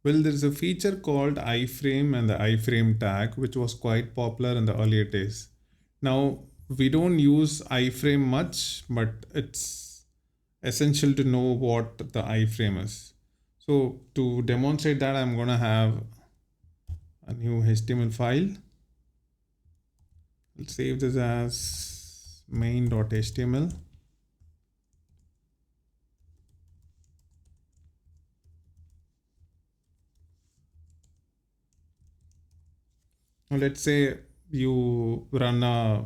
Well, there's a feature called iframe and the iframe tag, which was quite popular in the earlier days. Now, we don't use iframe much, but it's essential to know what the iframe is. So to demonstrate that, I'm going to have a new HTML file. I'll save this as main.html. Now let's say you run a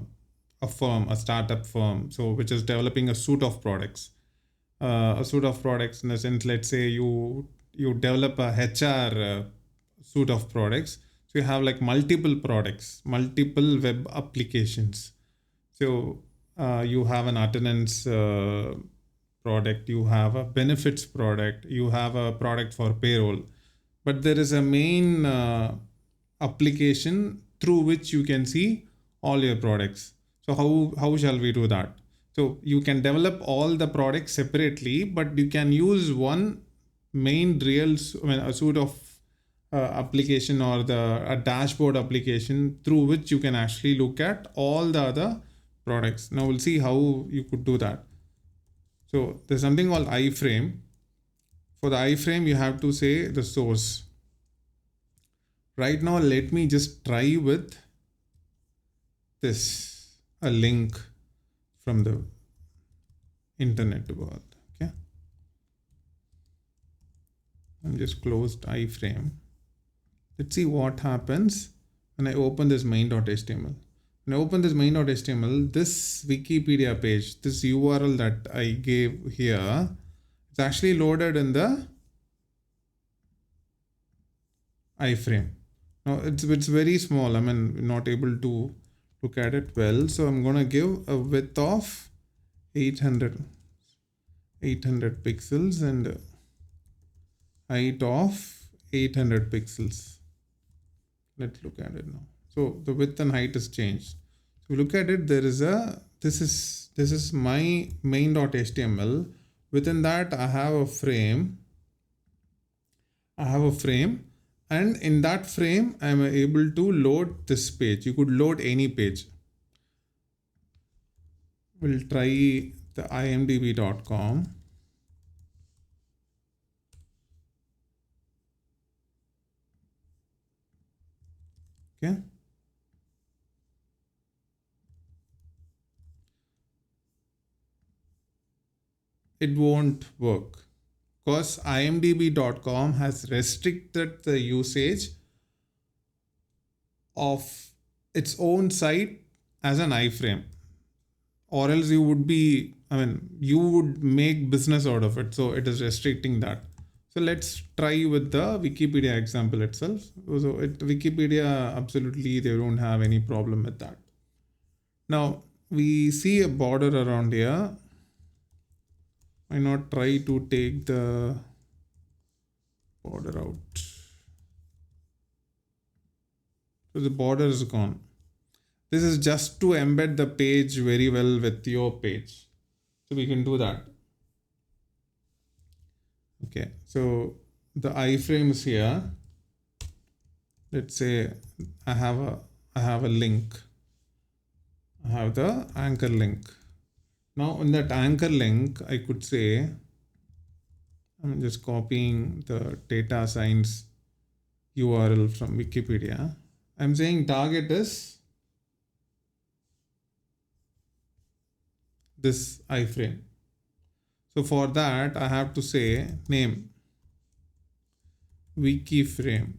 firm, a startup firm, so which is developing a suite of products. A suite of products in the sense, let's say you develop a HR suite of products. So you have like multiple products, multiple web applications. So you have an attendance product, you have a benefits product, you have a product for payroll, but there is a main application through which you can see all your products. So how shall we do that? So you can develop all the products separately, but you can use one main a suite of application or a dashboard application through which you can actually look at all the other products. Now we'll see how you could do that. So there's something called iframe. For the iframe, you have to say the source. Right now, let me just try with this, a link from the internet world. Okay. I'm just closed iframe. Let's see what happens when I open this main.html. When I open this main.html, this Wikipedia page, this URL that I gave here, it's actually loaded in the iframe. Now it's very small. I mean, not able to look at it well. So I'm going to give a width of 800 pixels and height of 800 pixels. Let's look at it now. So the width and height is changed. So look at it. There is this is my main.html. Within that, I have a frame. And in that frame, I'm able to load this page. You could load any page. We'll try the imdb.com. Okay. It won't work because imdb.com has restricted the usage of its own site as an iframe, or else you would make business out of it. So it is restricting that. So let's try with the Wikipedia example itself. So Wikipedia, absolutely, they don't have any problem with that. Now we see a border around here. Why not try to take the border out? So the border is gone. This is just to embed the page very well with your page. So we can do that. Okay, so the iframe is here. Let's say I have a link. I have the anchor link. Now in that anchor link, I could say, I'm just copying the data science URL from Wikipedia. I'm saying target is this iframe. So for that, I have to say name wikiframe.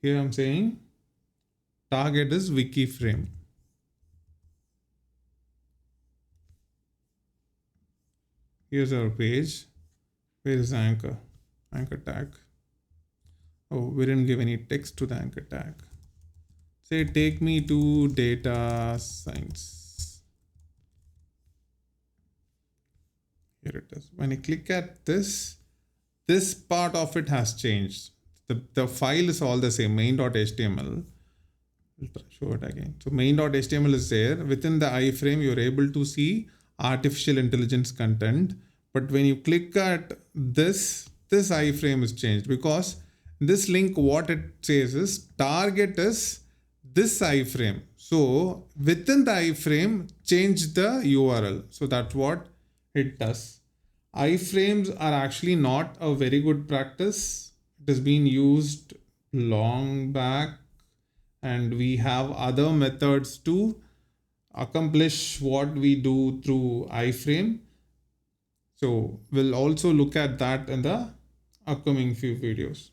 Here I'm saying target is wikiframe. Here's our page. Where is anchor? Anchor tag. Oh, we didn't give any text to the anchor tag. Say take me to data science. Here it is. When I click at this part of it has changed. The file is all the same, main.html. I'll show it again. So main.html is there. Within the iframe, you're able to see artificial intelligence content. But when you click at this iframe is changed, because this link, what it says is target is this iframe. So within the iframe, change the URL. So that's what it does. Iframes are actually not a very good practice. It has been used long back, and we have other methods to accomplish what we do through iframe. So we'll also look at that in the upcoming few videos.